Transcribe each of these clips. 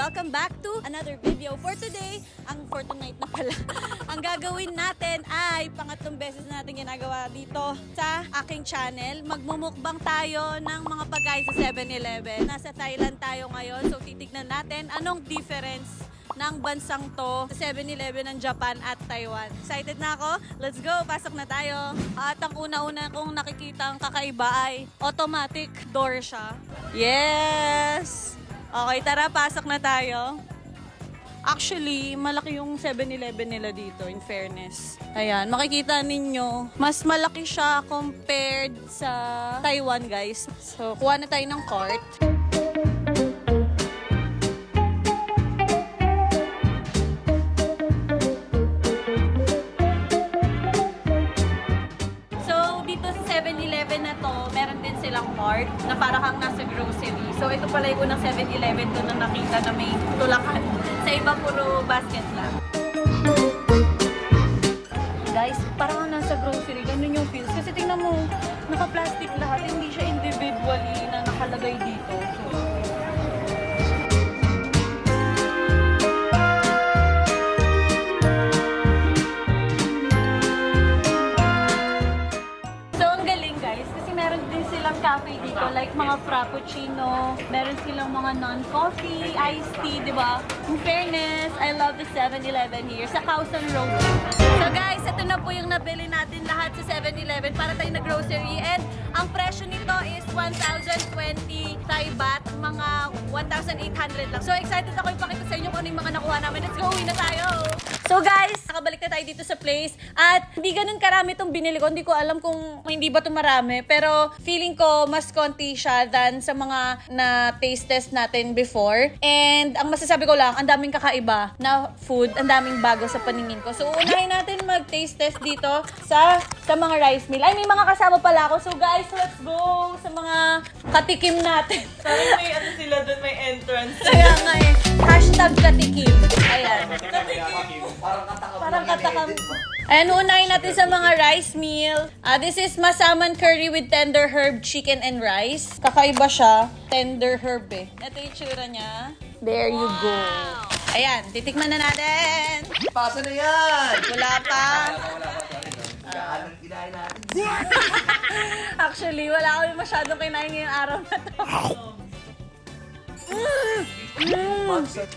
welcome back to another video. For today, for tonight na pala, ang gagawin natin ay pangatlong beses natin ginagawa dito sa aking channel. Magmumukbang tayo ng mga pagkain sa 7-Eleven. Nasa Thailand tayo ngayon, so titignan natin anong difference ng bansang to sa 7-Eleven ng Japan at Taiwan. Excited na ako? Let's go! Pasok na tayo. At ang una-una kong nakikita ang kakaiba ay automatic door siya. Yes! Okay, tara, pasok na tayo. Actually, malaki yung 7-Eleven nila dito, in fairness. Ayan, makikita ninyo, mas malaki siya compared sa Taiwan, guys. So, kuha na tayo ng cart. Na to, meron din silang cart na para kang nasa grocery. So ito pala yung unang 7-Eleven ko na nakita na may tulakan. Sa iba puro basket lang. Guys, parang kang nasa grocery, ganun yung feels. Kasi tingnan mo, naka-plastic lahat, hindi siya individually na nakalagay dito. Cafe dito, like mga frappuccino, meron silang mga non-coffee, iced tea, di ba? In fairness, I love the 7-Eleven here sa Khao San Road. So guys, ito na po yung nabili natin lahat sa 7-Eleven para tayo na grocery, and ang presyo nito is 1,020 Thai baht, mga 1,800 lang. So excited ako ipakita sa inyo kung ano yung mga nakuha namin. Let's go, uwi na tayo! So guys, nakabalik na tayo dito sa place at hindi ganun karami itong binili ko. Hindi ko alam kung hindi ba ito marami, pero feeling ko mas konti siya than sa mga na-taste test natin before. And ang masasabi ko lang, ang daming kakaiba na food, ang daming bago sa paningin ko. So unahin natin mag-taste test dito sa mga rice meal. Ay, may mga kasama pala ako. So guys, let's go sa mga katikim natin. Sabi may ano sila doon, may entrance. Kaya nga eh, hashtag katikim. Ayan. Parang katakam. Ayan, unahin natin sa mga rice meal. This is masaman curry with tender herb chicken and rice. Kakaiba siya. Tender herb eh. Ito yung tsura niya. There you go. Ayan, titikman na natin. Pasa na yan! Wala pa. Anong kinain natin? Actually, wala kami masyadong kinain ngayong araw na to.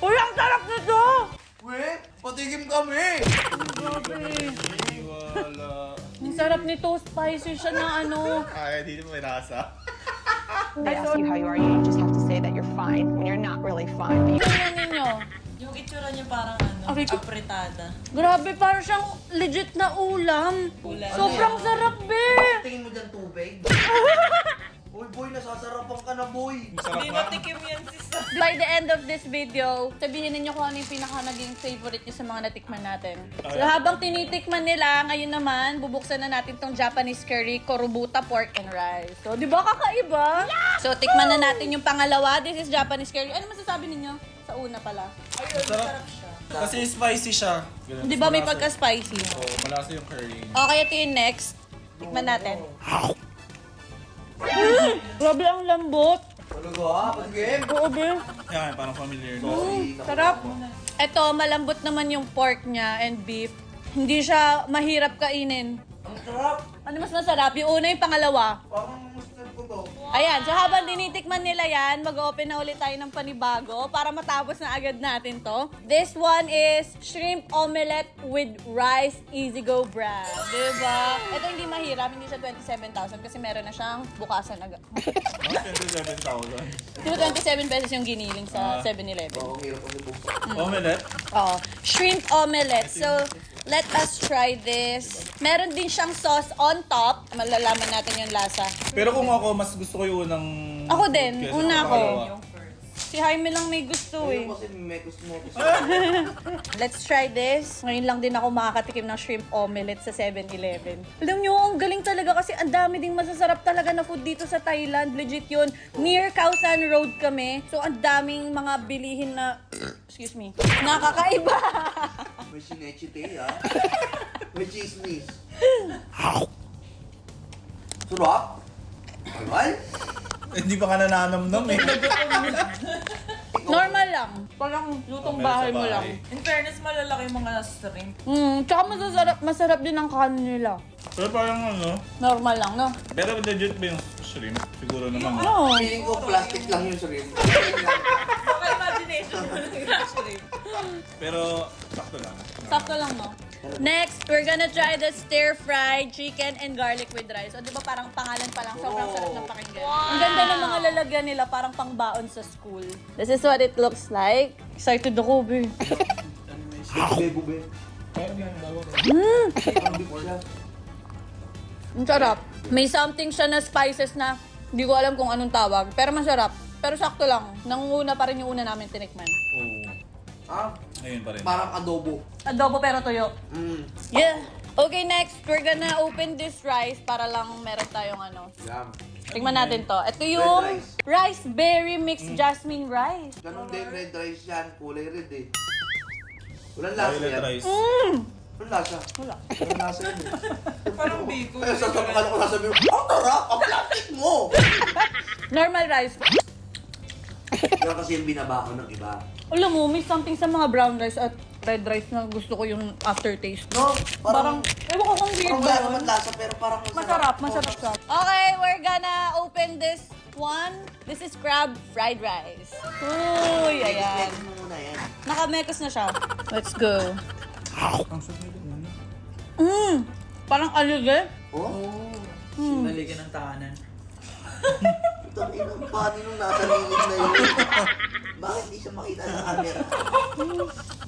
Uy, ang sarap nito! Uy, patigim kami! Grabe. Ang sarap nito. Spicy siya na ano. Ay, hindi mo may nasa. They ask you how you are, you just have to say that you're fine when you're not really fine. Tingnan ninyo. Yung itsura niya parang ano, Okay. apretada. Grabe, parang siyang legit na ulam. Ulam. Sobrang sarap, be! Tingin mo dyan tubig? Uy, boy, nasasarapan ka na, boy! Hindi matikim yan sis. By the end of this video, sabihin ninyo kung ano yung pinaka-naging favorite nyo sa mga natikman natin. So habang tinitikman nila, ngayon naman, bubuksan na natin tong Japanese curry, korubuta pork and rice. So, di ba kakaiba? Yeah! So, tikman na natin yung pangalawa. This is Japanese curry. Ano masasabi ninyo? Sa una pala. Sarap siya. Kasi spicy siya. Ganun. Di ba may Malasa- pagka-spicy? Oo, malasa yung curry. Okay, ito yung next. Tikman natin. Grabe ang lambot. Talaga, patigim! Oo, be. Yan, parang familiar. Sarap. Ito, malambot naman yung pork niya and beef. Hindi siya mahirap kainin. Ang sarap! Ano mas masarap? Yung una, yung pangalawa. Parang mustard ko to. Ayan, so habang tinitikman nila yan, mag-open na ulit tayo ng panibago para matapos na agad natin to. This one is shrimp omelette with rice easy go bread. Diba? Ito hindi mahirap, hindi siya 27,000 kasi meron na siyang bukasan agad. 27,000. Diba 27 pesos yung giniling sa 7-Eleven? Oo, ang hirap ang ibig. Omelette? Oo. Shrimp omelette. So, let us try this. Meron din siyang sauce on top. Malalaman natin yung lasa. Pero kung ako, mas gusto ko yung unang... Ako din. kesa Una sa ako. pangalawa. Si Jaime lang may gusto eh. Ayun kasi may gusto. Let's try this. Ngayon lang din ako makakatikim ng shrimp omelette sa 7-Eleven. Alam nyo, ang galing talaga kasi ang dami ding masasarap talaga na food dito sa Thailand. Legit yun. Near Khao San Road kami. So, ang daming mga bilihin na... Excuse me. Nakakaiba. May sinechite, ha? May chismis. Sarap? Alright? Hindi pa ka nananamnam eh. Normal lang. Parang lutong Okay, bahay sa mo lang. bahay. In fairness, malalaki yung mga shrimp. Tsaka masarap din ang kanin nila. Pero parang ano, Normal lang, no? pero legit ba yung shrimp? Siguro naman. Oo. Feeling ko plastic lang yung shrimp. Baka imagination mo lang yung shrimp. Pero sakto lang. Sakto lang, no? Next, we're gonna try the stir-fried chicken and garlic with rice. O, di ba parang pangalan pa lang, sobrang sarap ng pakinggan. Ang ganda ng mga lalagyan nila, parang pangbaon sa school. This is what it looks like. Excited ako, be. Bube. Ang sarap. May something siya na spices na hindi ko alam kung anong tawag. Pero masarap. Pero sakto lang. Nangunguna pa rin yung una namin tinikman. Oo. Ah, Ayun pa rin. parang adobo. Adobo pero tuyo. Yeah. Okay, next, we're gonna open this rice para lang meron tayong ano. Yum. Tingnan natin to. Ito yung Red rice. rice berry mixed jasmine rice. Ganon din, red rice yan. Kulay red eh. Walang lasa Violet yan. rice. Walang lasa. Wala. Walang lasa yan eh. Parang biko. Kaya sasabakan ko sasabihin, ang tarap! Ang plastic mo! Normal rice. Yan kasi yung binabako ng iba. Alam mo, may something sa mga brown rice at red rice na gusto ko yung aftertaste. No? Parang, ewan ko kung weird Parang ba wala yun. naman lasa pero parang Masarap siya. Okay, we're gonna open this one. This is crab fried rice. Uy, ayan. Next mo muna yan. Nakamekos na siya. Let's go. Ang sarap nito. Parang alige. Oh? Naligan ng tahanan. Ito ang paano nung nasa lilig na yun. Bakit di siya makita sa camera?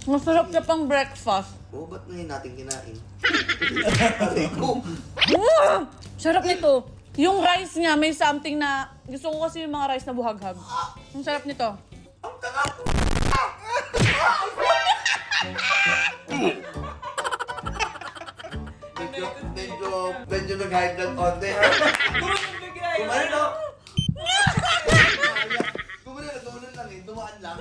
Masarap siya pang breakfast. Oo, ba't ngayon natin kinain? Aray ko. Sarap nito. Yung rice niya, may something na... Gusto ko kasi yung mga rice na buhaghag. Ang sarap nito. Ang tarap! medyo nag-hype ng konti. Kumano no? Gumulan lang eh. Dumaan lang.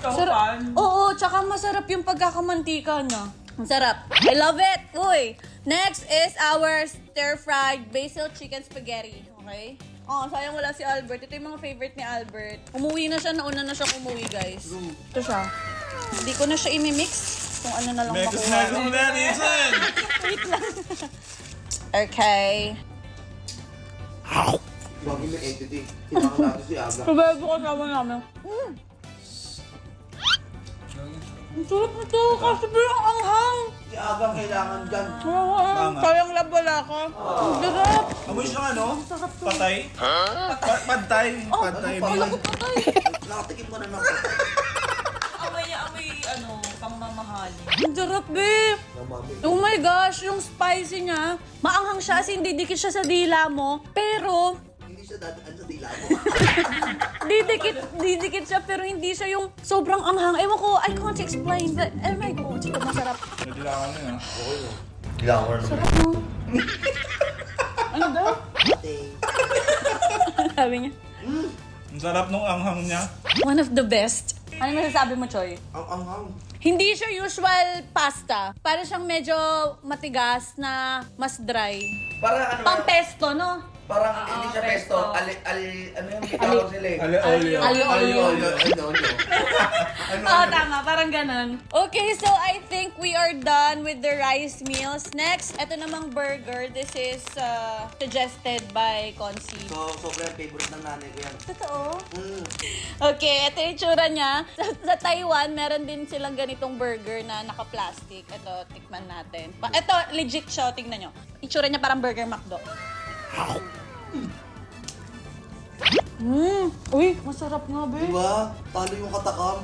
Sarap. Oo, tsaka masarap yung pagkakamantika niya. Ang sarap. I love it. Uy. Next is our stir-fried basil chicken spaghetti. Okay? Oh, sayang wala si Albert. Ito yung mga favorite ni Albert. Umuwi na siya. Nauna na siya umuwi, guys. Ito siya. Hindi ko na siya imimix. Kung ano na lang Mekos makuha. na yung nanisan! Wait lang. Okay. Bagay may entity. Kailangan natin si Aga. Kabebo ko sama namin. Ang sarap nito. Kasi bilang anghang. Si Aga ang kailangan dyan. Tama. Sayang lang wala ka. Ang sarap. Amoy siyang ano? Patay? Padtay. Padtay. Wala ko patay. Nakatikim ko na ng Amoy niya, amoy ano, pangmamahali. Ang sarap, babe. mami. Oh my gosh, yung spicy niya, maanghang siya kasi hindi dikit siya sa dila mo. Pero, Hindi siya dadaan sa dila mo. didikit siya pero hindi siya yung sobrang anghang. Ewan ko, I can't explain, but oh my god, ito masarap. Nadilangan mo yun, ha? Kailangan ko na naman. Sarap mo. Ano daw? Ate. Sabi niya. Ang sarap nung anghang niya. One of the best. Ano masasabi mo, Choy? Ang anghang. Hindi siya usual pasta. Para siyang medyo matigas na mas dry. Parang ano Pang pesto, no? Parang hindi siya pesto. Ano yung tawag sila eh? Olio. Alio. Ano? Oo, tama. Parang ganun. Okay, so I think we are done with the rice meals. Next, ito namang burger. This is suggested by Consi. So, sobrang favorite ng nanay ko yan. Totoo? Mm. Okay, ito yung itsura niya. Sa Taiwan, meron din silang ganitong burger na naka-plastic. Ito, tikman natin. Ito, legit siya. Tingnan nyo. Itsura niya parang Burger McDo. Uy, masarap nga, babe. Diba? Talo yung katakam.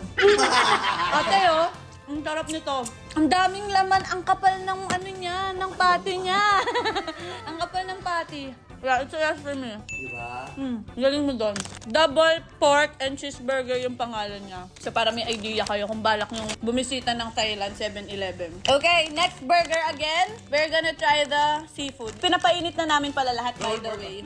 Ate, oh. Ang sarap nito. Ang daming laman. Ang kapal ng ano niya, ng patty niya. Ang kapal ng patty. Yeah, it's a yes for me. Diba? Galing mo doon. Double pork and cheeseburger yung pangalan niya. So para may idea kayo kung balak nyo bumisita ng Thailand 7-Eleven. Okay, next burger again. We're gonna try the seafood. Pinapainit na namin pala lahat, by the way.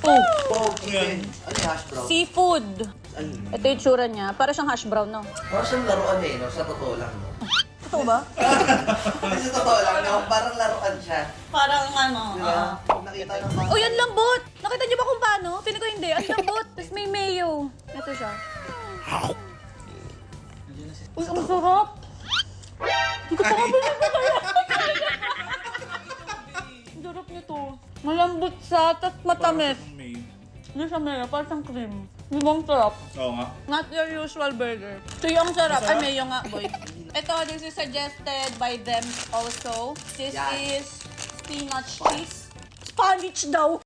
Oh, Oh, chicken. Ano yung hash brown? seafood. Ano? Ito yung tsura niya. Para siyang hash brown, no? Parang siyang laruan eh, no? Sa totoo lang, no? Totoo ba? Sa totoo lang, no? Parang laruan siya. Parang ano, Diba? Nakita ng mga... Oh, yan lambot! Nakita niyo ba kung paano? Piling ko hindi. Ang lambot. Tapos may mayo. Ito siya. Uy, ang sarap! Hindi ko pa kabilis na Ang sarap nito. Malambot siya, tapos matamis. May. Hindi siya mayo, parang cream. Di ba ang sarap? Oo nga. Not your usual burger. Ito yung sarap. Ay, mayo nga, boy. Ito, this is suggested by them also. This Yan. is spinach cheese. Spinach daw!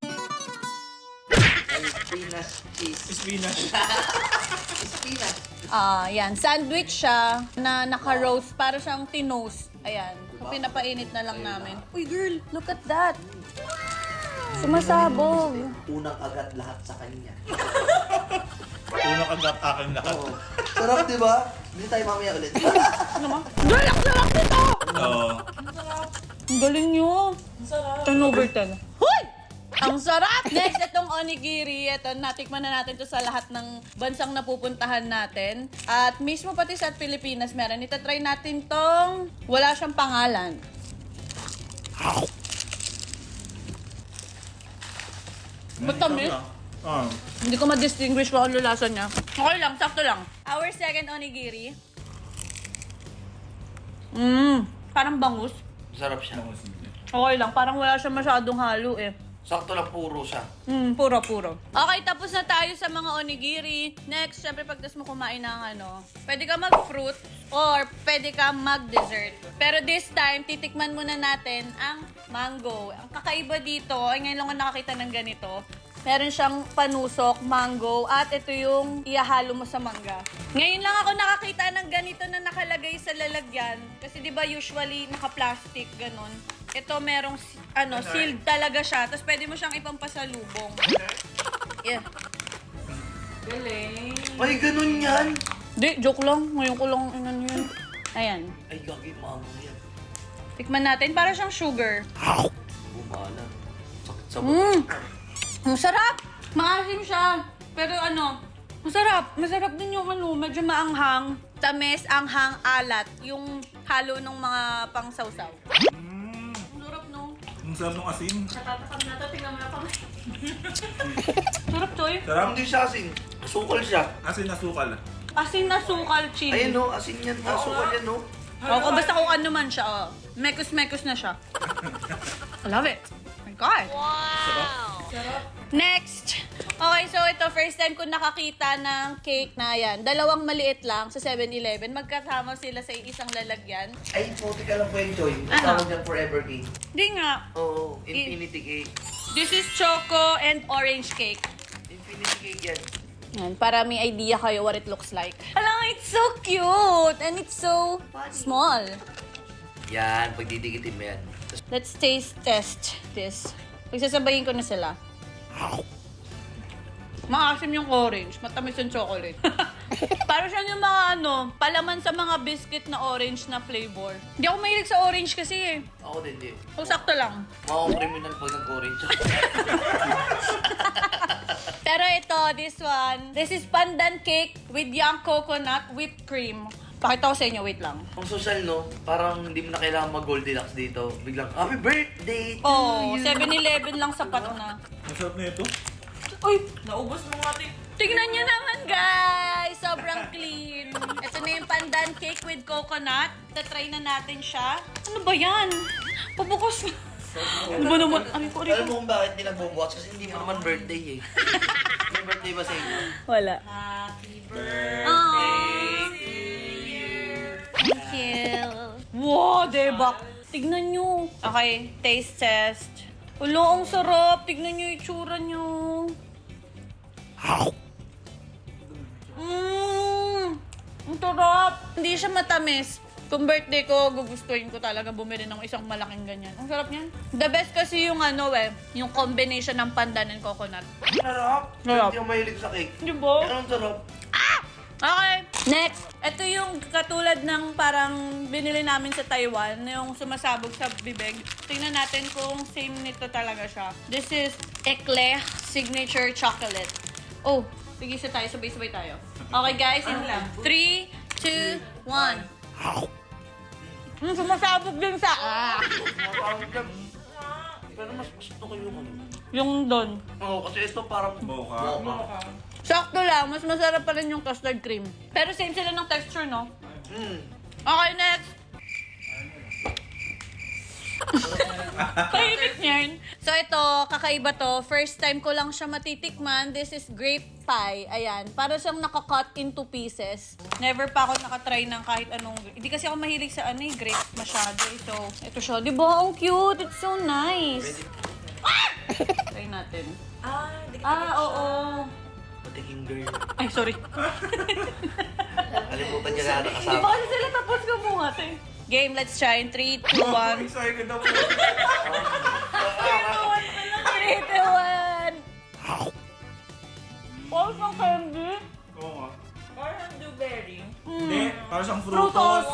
Ay, spinach cheese. Spinach. Spinach. Yan. Sandwich siya na naka-roast. Para siyang tinos. Ayan. So, pinapainit na lang namin. Uy, girl, look at that. Sumasabog. Unang agad lahat sa kanya. Unang agad aking lahat. Oo. Sarap, di ba? Hindi tayo mamaya ulit. Ano ma? Girl, ang sarap nito! Oo. Ang galing nyo. Ang sarap. 10 over 10. Hoy! Ang sarap! Next, itong onigiri. Ito, natikman na natin to sa lahat ng bansang napupuntahan natin. At mismo pati sa Pilipinas meron. Itatry natin tong wala siyang pangalan. Matamis? Ah. Hindi ko ma-distinguish kung ano lasa niya. Okay lang, sakto lang. Our second onigiri. Parang bangus. Sarap siya. Okay lang, parang wala siya masyadong halo eh. Sakto lang puro siya. Puro. Okay, tapos na tayo sa mga onigiri. Next, syempre pagtas mo kumain ng pwede ka mag-fruit or pwede ka mag-dessert. Pero this time, titikman muna natin ang mango. Ang kakaiba dito, ay ngayon lang ako nakakita ng ganito. Meron siyang panusok, mango, at ito yung ihahalo mo sa mangga. Ngayon lang ako nakakita ng ganito na nakalagay sa lalagyan. Kasi di ba usually naka-plastic, ganon. Ito merong, sealed talaga siya. Tapos pwede mo siyang ipampasalubong. Yeah. Galing. Ay, ganun yan. Di, joke lang. Ngayon ko lang yun. Ayan. Ay, gagi, maamo yan. Tikman natin. Para siyang sugar. Bumala. Sakit sa Ang sarap! Maasim siya. Pero masarap. Masarap din yung medyo maanghang. Tamis, anghang, alat. Yung halo ng mga pangsawsaw. Ang sarap, no? Ang sarap ng asin. Natatakam na to. Tingnan mo na pang... Sarap, Choy. Sarap. Hindi siya asin. Sukal siya. Asin na sukal. Asin na sukal chili. Ayun no, asin yan. Sukal yan no. Oo, basta kung ano man siya. Oh. Mekos-mekos na siya. I love it. Oh my God. Next. Okay, so ito, first time ko nakakita ng cake na yan. Dalawang maliit lang sa 7-Eleven. Magkasama sila sa isang lalagyan. Ay, puti ka lang po yun, Joy. Ano? Tawag yan forever cake. Di nga. Oo, infinity cake. This is choco and orange cake. Infinity cake yan. Yan, para may idea kayo what it looks like. Alam, it's so cute! And it's so small. Yan, pagdidikitin mo yan. Let's test this. Pagsasabayin ko na sila. Maasim yung orange, matamis yung chocolate. Para siya yung mga palaman sa mga biscuit na orange na flavor. Hindi ako mahilig sa orange kasi eh. Ako din, di. O sakto lang. Mga criminal pag nag-orange. Pero ito, this is pandan cake with young coconut whipped cream. Pakita ko sa inyo, wait lang. Ang social, no? Parang hindi mo na kailangan mag-Goldilocks dito. Biglang, happy birthday to Oh, you! 7-Eleven lang sapat na. Ang sarap na ito. Uy, Naubos mo nga ito. tingnan nyo naman guys! Sobrang clean. Ito na yung pandan cake with coconut. Tatry na natin siya. Ano ba yan? Pabukas na. Ano ba naman? Ano ko Alam mo kung bakit hindi nagbubukas? Kasi hindi mo naman birthday eh. May birthday ba sa inyo? Wala. Happy birthday. Thank you. Wow, diba? Tignan nyo. Okay, taste test. Ulo, ang sarap. Tignan nyo yung itsura nyo. Ang sarap. Hindi siya matamis. Kung birthday ko, gugustuhin ko talaga bumili ng isang malaking ganyan. Ang sarap niyan. The best kasi yung yung combination ng pandan and coconut. Sarap! Sarap. Hindi ako mahilig sa cake. Di ba? Pero ang sarap. Okay. Next. Ito yung katulad ng parang binili namin sa Taiwan, yung sumasabog sa bibig. Tingnan natin kung same nito talaga siya. This is Eclair Signature Chocolate. Oh, tigisa tayo. Sabay-sabay tayo. Okay guys, in 3, 2, 1. Sumasabog din sa... Pero mas gusto ko yung Yung doon. Oo, kasi ito parang Mocha. Sakto lang, mas masarap pa rin yung custard cream. Pero same sila ng texture, no? Okay, next. Tahimik niyan. So ito, kakaiba to. First time ko lang siya matitikman. This is grape pie. Ayan. Para siyang nakacut into pieces. Never pa ako nakatry ng kahit anong... Hindi kasi ako mahilig sa grape masyado. So, ito siya. Diba? Ang cute. It's so nice. Try natin. Hindi ka Oo. Patiking girl. Ay, sorry. Kalimutan niya na Di nakasama. ba kasi sila tapos kumuhat eh? Game, let's try in 3, 2, 1. Excited ako. 3, 2, 1. Oh, ang candy. Oo nga. Parang blueberry. Hindi, parang siyang Frutos. frutos.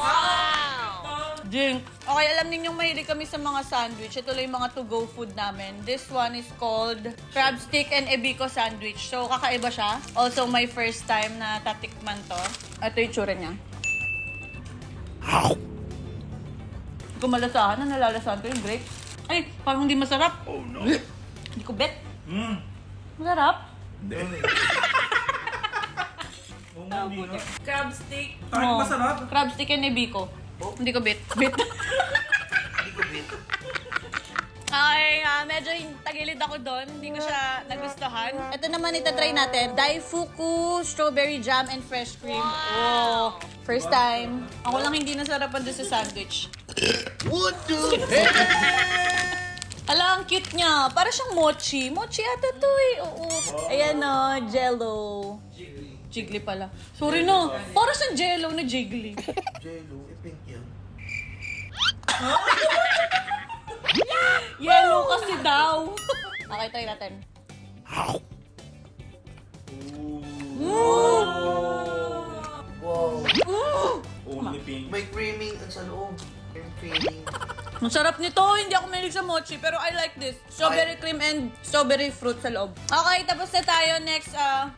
Drink. Okay, alam ninyong mahilig kami sa mga sandwich. Ito lang yung mga to-go food namin. This one is called crab stick and ebiko sandwich. So, kakaiba siya. Also, my first time na tatikman to. Ito yung tsura niya. Hindi ko malasahan na nalalasahan ko yung grape. Ay, parang hindi masarap. Oh no. Hindi ko bet. Masarap. Hindi. Oo nga, hindi nga. Crab stick. Kahit masarap. Crab stick and ebiko. Hindi ko bet. Bet. Hindi ko bit. Okay, medyo tagilid ako doon. Hindi ko siya nagustuhan. Ito naman itatry natin. Daifuku, strawberry jam, and fresh cream. Oh, first time. Ako lang hindi nasarapan doon sa sandwich. What the heck? Ala, ang cute niya. Para siyang mochi. Mochi ata to eh. Oo. Ayan o, jello. Jiggly pala. Sorry no. Para siyang jello na jiggly. Jello, pink yan. Yellow kasi daw. Okay, try natin. Wow. Only pink. May creaming sa loob. May creaming. Ang sarap nito. Hindi ako mahilig sa mochi, pero I like this. Strawberry cream and strawberry fruit sa loob. Okay, tapos na tayo. Next,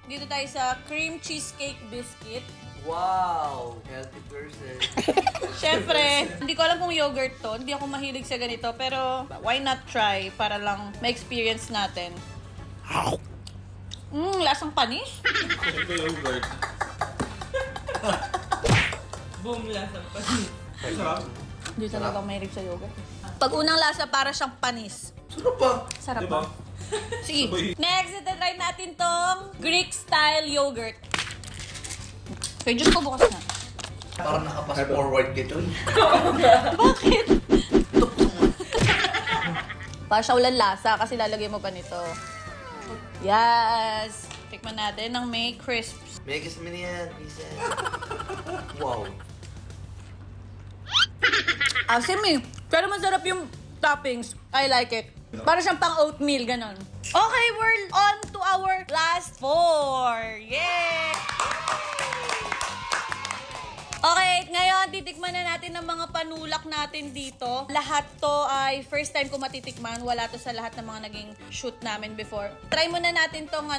dito tayo sa cream cheesecake biscuit. Wow! Healthy person. Siyempre, hindi ko alam kung yogurt to. Hindi ako mahilig sa ganito, pero why not try para lang ma-experience natin. Lasang panis. Ito yogurt. Boom, lasa pa. Ay, sarap. Hindi talaga ako mahilig sa yogurt. Pag unang lasa, para siyang panis. Sarap pa. Sarap Diba? ba? Sige. Sabay. Next, itatry natin tong Greek-style yogurt. Okay, Diyos ko bukas na. Parang nakapas forward dito eh. Bakit? Para siya ulan lasa kasi lalagay mo pa nito. Yes! Tikman natin ng may crisps. Megas mo na yan, Risa. Wow. Asim eh. Pero masarap yung toppings. I like it. Para siyang pang oatmeal, ganon. Okay, we're on to our last 4. Yay! Okay, ngayon titikman na natin ang mga panulak natin dito. Lahat to ay first time ko matitikman. Wala to sa lahat ng mga naging shoot namin before. Try muna natin tong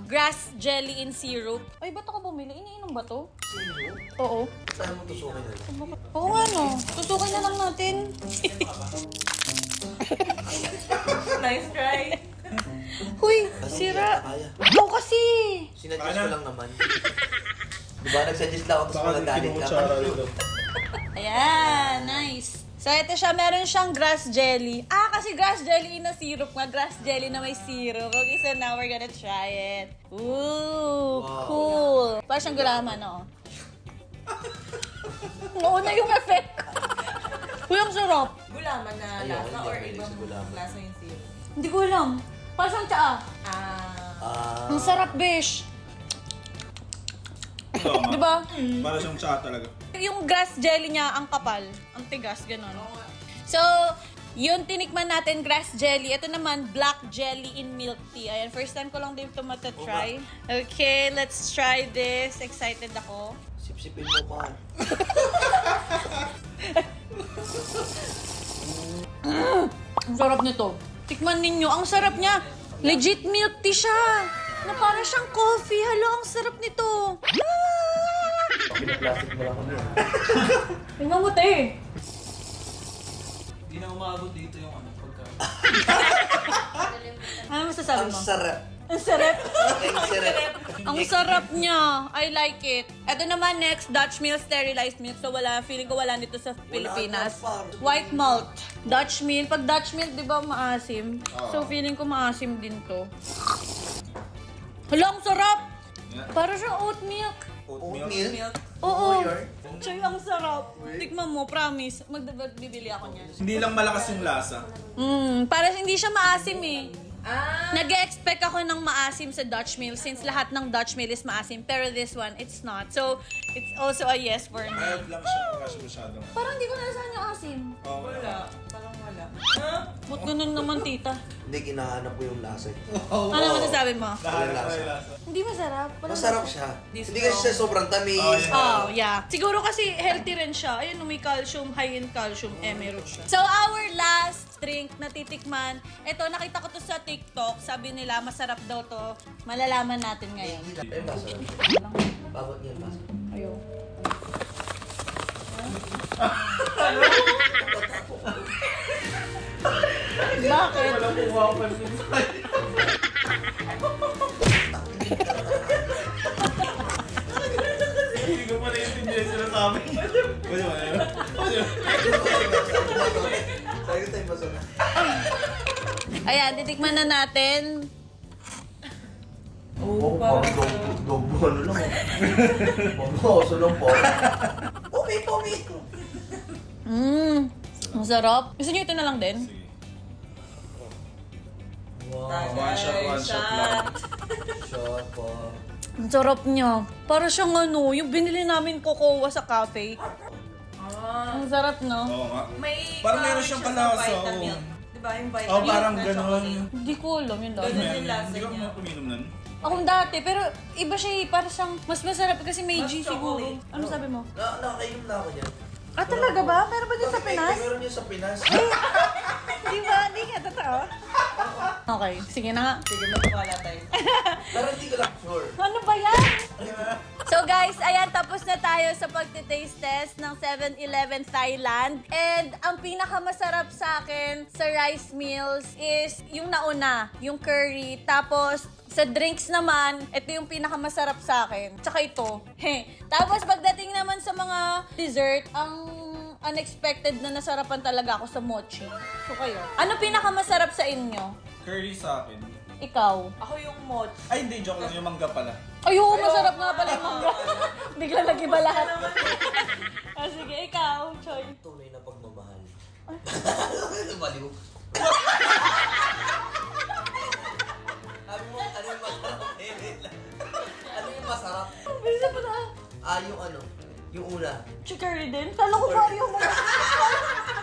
grass jelly in syrup. Ay, ba't ako bumili? Iniinom ba to? Sino? Oo. Saan mo tusukin na lang? Oo nga no. Tutukin na lang natin. Nice try. Huy, sira. Kaya. Ikaw kasi. Sinadjust ko lang naman. Diba, nagsuggest lang ako tapos Baka magagalit ka. kinukutsara dito. Ayan, nice. So, ito siya. Meron siyang grass jelly. Kasi grass jelly na syrup nga. Grass jelly na may syrup. Okay, so now we're gonna try it. Ooh, Wow. cool. Parang siyang gulama, no? Nauna yung effect. Uy, ang sarap. Gulaman na Ayun, lasa hindi or ako mahilig sa ibang gulaman. lasa yung syrup? Hindi ko alam. Parang siyang tsaa. Ang sarap, besh. Ito nga. Diba? Para siyang tsa talaga. Yung grass jelly niya, ang kapal. Ang tigas, ganun. So, yun tinikman natin, grass jelly. Ito naman, black jelly in milk tea. Ayan, first time ko lang din ito matatry. Okay, let's try this. Excited ako. Sip-sipin mo pa. Ang sarap nito. Tikman ninyo, ang sarap niya. Legit milk tea siya. Na para siyang coffee. Halo, ang sarap nito. Pinaplastic mo lang kami. Tingnan mo, te. Hindi na umabot dito yung pagka... Ano masasabi Ang mo? sarap. Ang sarap. Ang sarap. Ang sarap niya. I like it. Ito naman next, Dutch Mill, sterilized milk. So wala, feeling ko wala nito sa Pilipinas. na, par. White malt. Dutch Mill. Pag Dutch Mill, di ba maasim? So feeling ko maasim din to. Hala, ang sarap! Yeah. Para siyang oat milk. Oatmeal? Oo. Yun? Choy, ang sarap. Tikman mo, promise. Magbibili ako niyan. Hindi lang malakas yung lasa. Para hindi siya maasim eh. Nag-expect ako ng maasim sa Dutch Mill since lahat ng Dutch Mill is maasim. Pero this one, it's not. So, it's also a yes for me. Mild lang siya, kasi masyadong. Parang hindi ko nasahan yung asim. Oh, Wala. Parang wala. Ba't ganun naman, tita? Hindi, kinahanap ko yung lasa. Ano masasabi mo? Nahanap Wala ko lasa. yung lasa. Hindi masarap. Parang- Masarap siya. This Hindi kasi siya sobrang tamis. Oh, yeah. Oh, yeah. Siguro kasi healthy rin siya. Ayun, may calcium, high in calcium, meron siya. So, our last drink na titikman, ito, nakita ko to sa TikTok. Sabi nila, masarap daw to. Malalaman natin ngayon. Ay, masarap. Babot niya, masarap. Ayaw. Bakit? Wala po mapapansin sa kanya. Hindi ko pa naiintindihan sila sa amin. Sabi ko tayo masarap. Ayan, titikman na natin. Oh, parang dobo ano lang. Mamoso lang po. Pumi! Ang sarap. Gusto niyo ito na lang din? Sige. Wow. One shot lang. Shot po. Ang sarap niya. Para siyang ano, yung binili namin kokowa sa cafe. Ang sarap, no? Oo nga. May Parang meron siyang kalasa, vitamin. oo. Diba yung vitamin? Oh, parang na gano'n. chocolate? Hindi ko alam yun dati. Ganun. yung lasa Hindi ka niya. uminom nun? Akong dati, pero iba siya eh. Para siyang mas masarap kasi may Mas G siguro. chocolate. Ano sabi mo? Nakainom na ako niyan. Ah, talaga ba? Meron ba din sa Pinas? Meron yun sa Pinas. Di ba? Hindi nga, totoo. Okay, sige na nga. Sige, magpapala tayo. Pero hindi ko lang sure. Ano ba yan? So guys, ayan, tapos na tayo sa pagtitaste test ng 7-Eleven Thailand. And ang pinakamasarap sa akin sa rice meals is yung nauna, yung curry. Tapos sa drinks naman, ito yung pinakamasarap sa akin. Tsaka ito. Tapos pagdating naman sa mga dessert, ang unexpected na nasarapan talaga ako sa mochi. So kayo, ano pinakamasarap sa inyo? Curry sa akin. Ikaw? Ako yung mochi. Ay, hindi. Joke lang. Yung mangga pala. Ayun, masarap nga pala yung mangga. Bigla nag-iba lahat. Sige, ikaw, Choy. Tunay na pagmamahal. Baliw. Sabi mo, ano yung masarap? Ano yung masarap? Bisa pa na. Yung ano, yung una. Chicory din? Kala ko ba yung mga...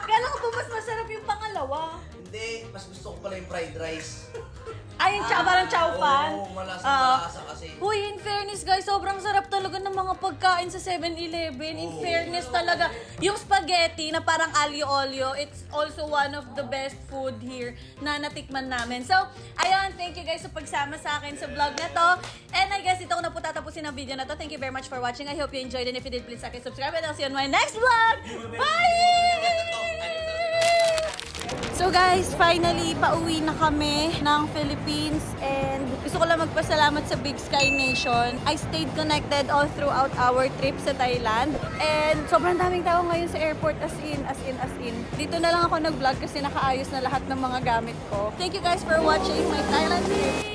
Kala ko ba mas masarap yung pangalawa? Hindi, mas gusto ko pala yung fried rice. Ay, yung parang chow fan? Oo, malasa kasi. Uy, in fairness guys, sobrang sarap talaga ng mga pagkain sa 7-Eleven. In fairness talaga. Yung spaghetti na parang alio-olio, it's also one of the best food here na natikman namin. So, ayun, thank you guys sa pagsama sa akin sa vlog na to. And I guess dito ko na po tatapusin ang video na to. Thank you very much for watching. I hope you enjoyed, and if you did, please subscribe, and I'll see you on my next vlog. Bye! So guys, finally, pauwi na kami ng Philippines and gusto ko lang magpasalamat sa Big Sky Nation. I stayed connected all throughout our trip sa Thailand and sobrang daming tao ngayon sa airport, as in. Dito na lang ako nag-vlog kasi nakaayos na lahat ng mga gamit ko. Thank you guys for watching my Thailand trip!